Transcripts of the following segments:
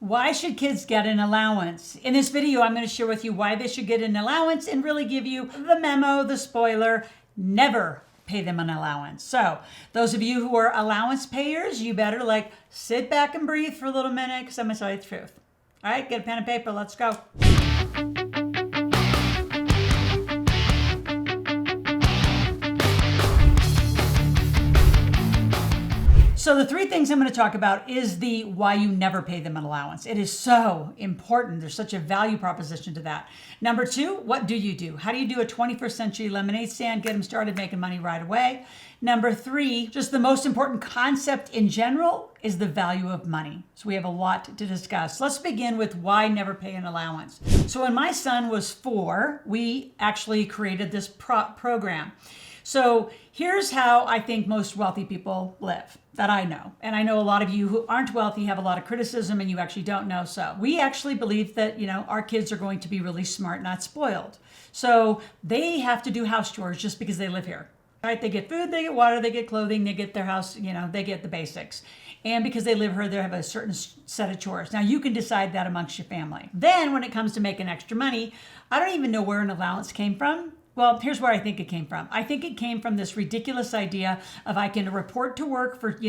Why should kids get an allowance? In this video, I'm going to share with you why they should get an allowance and really give you the memo, the spoiler. Never pay them an allowance. So those of you who are allowance payers, you better sit back and breathe for a little minute because I'm going to tell you the truth. All right, get a pen and paper. Let's go. So the three things I'm going to talk about is the why you never pay them an allowance. It is so important. There's such a value proposition to that. Number two, what do you do? How do you do a 21st century lemonade stand? Get them started making money right away. Number three, just the most important concept in general is the value of money. So we have a lot to discuss. Let's begin with why never pay an allowance. So when my son was 4, we actually created this program. So here's how I think most wealthy people live that I know. And I know a lot of you who aren't wealthy have a lot of criticism and you actually don't know. So we actually believe that, our kids are going to be really smart, not spoiled. So they have to do house chores just because they live here, right? They get food, they get water, they get clothing, they get their house, they get the basics. And because they live here, they have a certain set of chores. Now you can decide that amongst your family. Then when it comes to making extra money, I don't even know where an allowance came from. Well, here's where I think it came from. I think it came from this ridiculous idea of I can report to work for,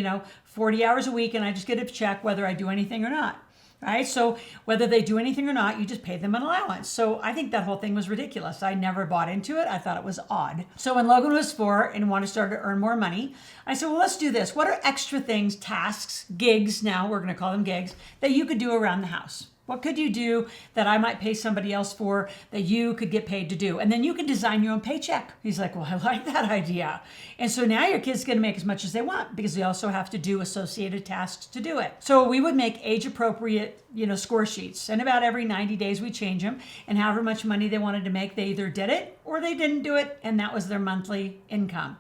40 hours a week and I just get a check whether I do anything or not. Right? So whether they do anything or not, you just pay them an allowance. So I think that whole thing was ridiculous. I never bought into it. I thought it was odd. So when Logan was 4 and wanted to start to earn more money, I said, well, let's do this. What are extra things, tasks, gigs, now we're going to call them gigs, that you could do around the house? What could you do that I might pay somebody else for that you could get paid to do? And then you can design your own paycheck. He's like, well, I like that idea. And so now your kid's going to make as much as they want because they also have to do associated tasks to do it. So we would make age appropriate, score sheets. And about every 90 days we change them. And however much money they wanted to make, they either did it or they didn't do it. And that was their monthly income.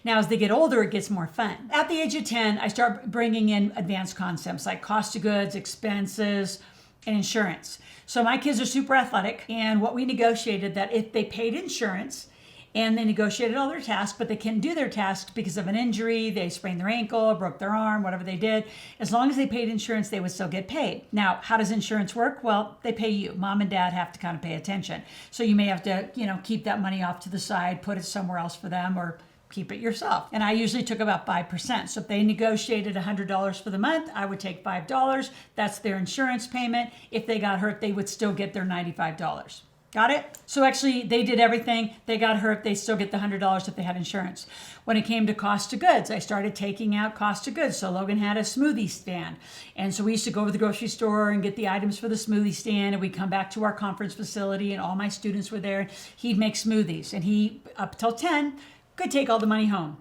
Now, as they get older, it gets more fun. At the age of 10, I start bringing in advanced concepts like cost of goods, expenses, and insurance. So my kids are super athletic, and what we negotiated that if they paid insurance and they negotiated all their tasks, but they couldn't do their tasks because of an injury, they sprained their ankle, broke their arm, whatever they did, as long as they paid insurance, they would still get paid. Now, how does insurance work? Well, they pay you. Mom and dad have to kind of pay attention. So you may have to, keep that money off to the side, put it somewhere else for them, or keep it yourself. And I usually took about 5%. So if they negotiated $100 for the month, I would take $5. That's their insurance payment. If they got hurt, they would still get their $95. Got it? So actually, they did everything. They got hurt. They still get the $100 if they had insurance. When it came to cost of goods, I started taking out cost of goods. So Logan had a smoothie stand. And so we used to go to the grocery store and get the items for the smoothie stand. And we'd come back to our conference facility and all my students were there. He'd make smoothies. And he, up till 10, could take all the money home.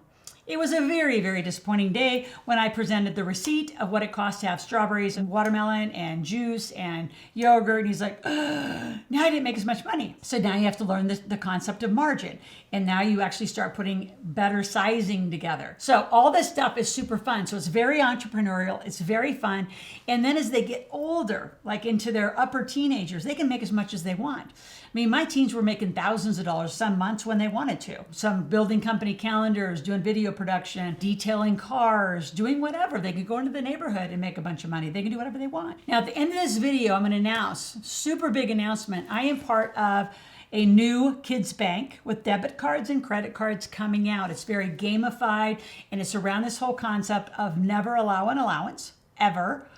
It was a very, very disappointing day when I presented the receipt of what it cost to have strawberries and watermelon and juice and yogurt. And he's like, now I didn't make as much money. So now you have to learn the concept of margin. And now you actually start putting better sizing together. So all this stuff is super fun. So it's very entrepreneurial. It's very fun. And then as they get older, like into their upper teenagers, they can make as much as they want. I mean, my teens were making thousands of dollars some months when they wanted to. Some building company calendars, doing video production, detailing cars, doing whatever. They could go into the neighborhood and make a bunch of money. They can do whatever they want. Now, at the end of this video, I'm going to announce, super big announcement. I am part of a new kids bank with debit cards and credit cards coming out. It's very gamified, and it's around this whole concept of never allow an allowance, ever.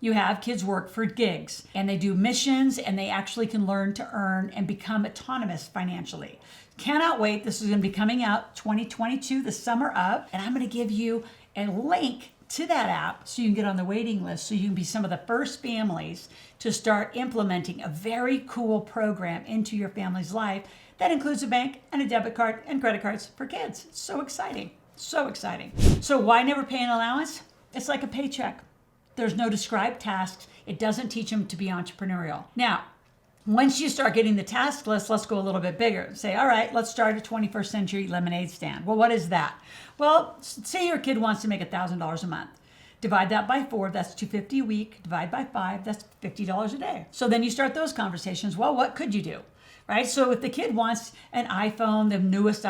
You have kids work for gigs and they do missions and they actually can learn to earn and become autonomous financially. Cannot wait. This is going to be coming out 2022, the summer of, and I'm going to give you a link to that app so you can get on the waiting list so you can be some of the first families to start implementing a very cool program into your family's life that includes a bank and a debit card and credit cards for kids. It's so exciting. So exciting. So why never pay an allowance? It's like a paycheck. There's no described tasks. It doesn't teach them to be entrepreneurial. Now, once you start getting the task list, let's go a little bit bigger. Say, all right, let's start a 21st century lemonade stand. Well, what is that? Well, say your kid wants to make $1,000 a month. Divide that by 4, that's $250 a week. Divide by 5, that's $50 a day. So then you start those conversations. Well, what could you do? Right? So if the kid wants an iPhone, the newest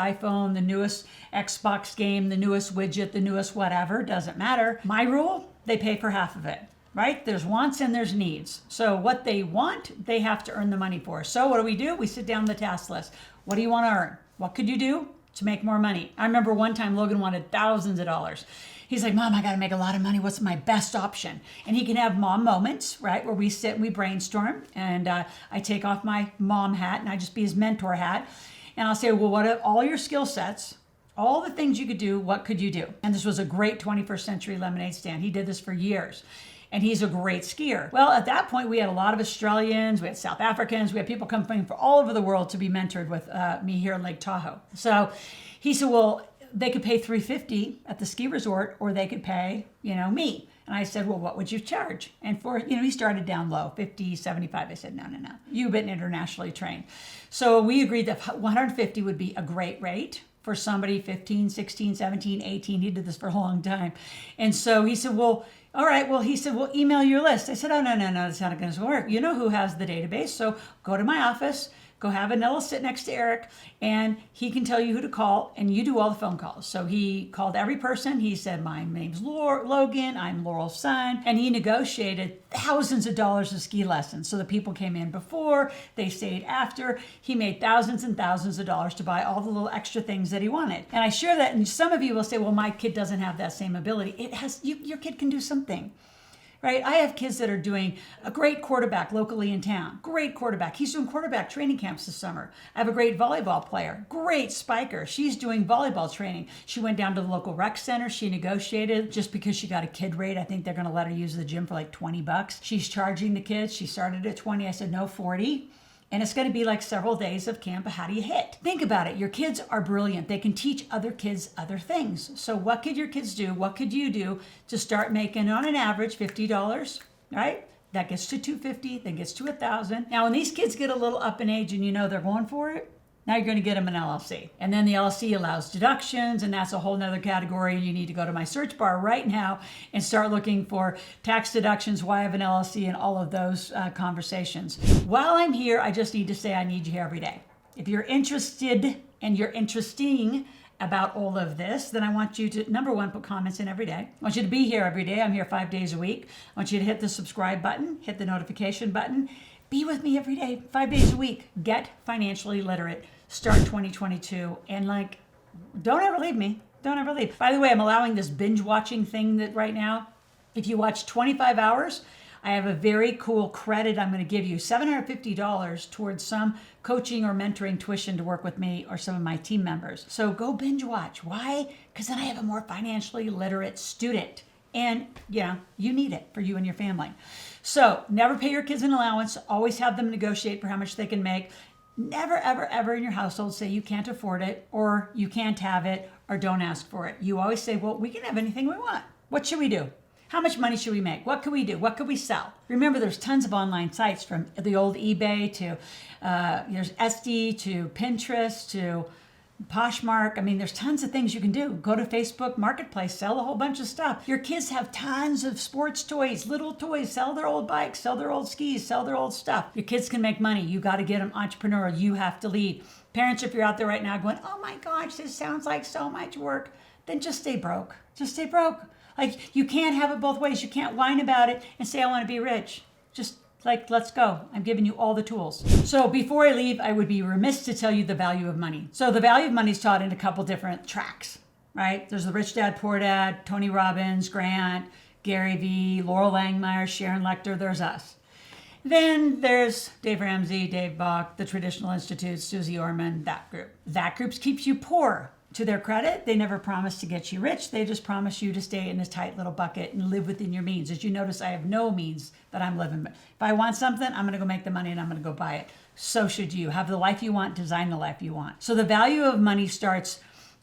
Xbox game, the newest widget, the newest whatever, doesn't matter. My rule, they pay for half of it. right? There's wants and there's needs. So what they want, they have to earn the money for. So what do? We sit down the task list. What do you want to earn? What could you do to make more money? I remember one time Logan wanted thousands of dollars. He's like, Mom, I got to make a lot of money. What's my best option? And he can have mom moments, right? Where we sit and we brainstorm, and I take off my mom hat and I just be his mentor hat. And I'll say, well, what are all your skill sets? All the things you could do, what could you do? And this was a great 21st century lemonade stand. He did this for years. And he's a great skier. Well, at that point, we had a lot of Australians, we had South Africans, we had people coming from all over the world to be mentored with me here in Lake Tahoe. So he said, well, they could pay $350 at the ski resort, or they could pay, me. And I said, well, what would you charge? And for, he started down low, 50, 75. I said, no. You've been internationally trained. So we agreed that 150 would be a great rate for somebody 15, 16, 17, 18. He did this for a long time. And so he said, well, all right. Well, he said, well, email your list. I said, oh, no, that's not going to work. You know who has the database. So go to my office, go have Anella sit next to Eric, and he can tell you who to call, and you do all the phone calls. So he called every person. He said, my name's Logan, I'm Laurel's son. And he negotiated thousands of dollars of ski lessons. So the people came in before, they stayed after. He made thousands and thousands of dollars to buy all the little extra things that he wanted. And I share that, and some of you will say, well, my kid doesn't have that same ability. Your kid can do something. Right? I have kids that are doing a great quarterback locally in town. Great quarterback. He's doing quarterback training camps this summer. I have a great volleyball player. Great spiker. She's doing volleyball training. She went down to the local rec center. She negotiated just because she got a kid rate. I think they're going to let her use the gym for like $20. She's charging the kids. She started at 20. I said, no, 40. And it's going to be like several days of camp. How do you hit? Think about it. Your kids are brilliant. They can teach other kids other things. So what could your kids do? What could you do to start making on an average $50, right? That gets to $250, then gets to $1,000. Now, when these kids get a little up in age and they're going for it, now you're going to get them an LLC. And then the LLC allows deductions, and that's a whole nother category. You need to go to my search bar right now and start looking for tax deductions, why I have an LLC, and all of those conversations. While I'm here, I just need to say I need you here every day. If you're interested and you're interesting about all of this, then I want you to, number one, put comments in every day. I want you to be here every day. I'm here 5 days a week. I want you to hit the subscribe button, hit the notification button. Be with me every day, 5 days a week. Get financially literate. Start 2022. And don't ever leave me. Don't ever leave. By the way, I'm allowing this binge watching thing that right now, if you watch 25 hours, I have a very cool credit I'm going to give you, $750 towards some coaching or mentoring tuition to work with me or some of my team members. So go binge watch. Why? Because then I have a more financially literate student. And you need it for you and your family. So never pay your kids an allowance. Always have them negotiate for how much they can make. Never, ever, ever in your household say you can't afford it, or you can't have it, or don't ask for it. You always say, well, we can have anything we want. What should we do? How much money should we make? What could we do? What could we sell? Remember, there's tons of online sites, from the old eBay to there's Etsy to Pinterest to Poshmark. I mean, there's tons of things you can do. Go to Facebook Marketplace, sell a whole bunch of stuff. Your kids have tons of sports toys, little toys, sell their old bikes, sell their old skis, sell their old stuff. Your kids can make money. You got to get them entrepreneurial. You have to lead. Parents, if you're out there right now going, oh my gosh, this sounds like so much work, then just stay broke. Just stay broke. You can't have it both ways. You can't whine about it and say, I want to be rich. Just let's go. I'm giving you all the tools. So before I leave, I would be remiss to tell you the value of money. So the value of money is taught in a couple different tracks, right? There's the Rich Dad, Poor Dad, Tony Robbins, Grant, Gary Vee, Loral Langemeier, Sharon Lechter. There's us. Then there's Dave Ramsey, Dave Bach, the Traditional Institute, Susie Orman, that group. That group keeps you poor. To their credit, they never promise to get you rich. They just promise you to stay in this tight little bucket and live within your means. As you notice, I have no means that I'm living. If I want something, I'm going to go make the money and I'm going to go buy it. So should you. Have the life you want, design the life you want. So the value of money starts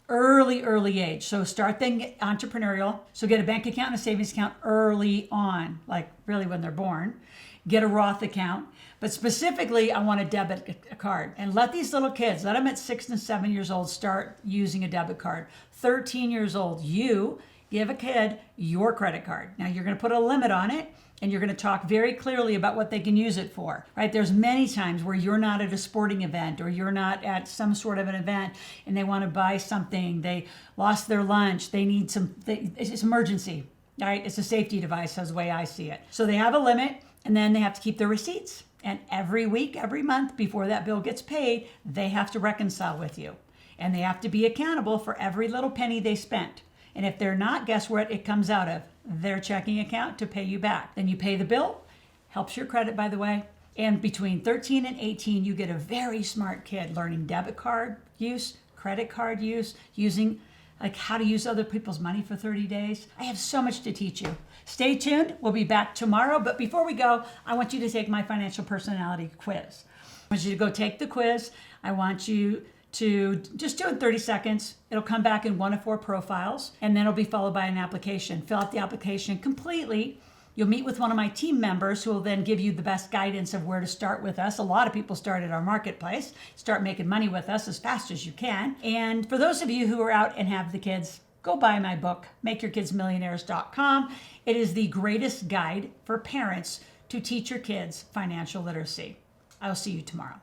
early age. So start thinking entrepreneurial. So get a bank account and a savings account early on, like really when they're born. Get a Roth account. But specifically, I want a debit card. And let these little kids, let them at 6 and 7 years old start using a debit card. 13 years old, you give a kid your credit card. Now you're going to put a limit on it, and you're going to talk very clearly about what they can use it for, right? There's many times where you're not at a sporting event or you're not at some sort of an event and they want to buy something. They lost their lunch. They need it's emergency. All right, it's a safety device, that's the way I see it. So they have a limit, and then they have to keep their receipts. And every week, every month, before that bill gets paid, they have to reconcile with you. And they have to be accountable for every little penny they spent. And if they're not, guess what it comes out of? Their checking account to pay you back. Then you pay the bill. Helps your credit, by the way. And between 13 and 18, you get a very smart kid learning debit card use, credit card use, using like how to use other people's money for 30 days. I have so much to teach you. Stay tuned. We'll be back tomorrow. But before we go, I want you to take my financial personality quiz. I want you to go take the quiz. I want you to just do it in 30 seconds. It'll come back in one of 4 profiles, and then it'll be followed by an application. Fill out the application completely. You'll meet with one of my team members who will then give you the best guidance of where to start with us. A lot of people start at our marketplace. Start making money with us as fast as you can. And for those of you who are out and have the kids, go buy my book, MakeYourKidsMillionaires.com. It is the greatest guide for parents to teach your kids financial literacy. I will see you tomorrow.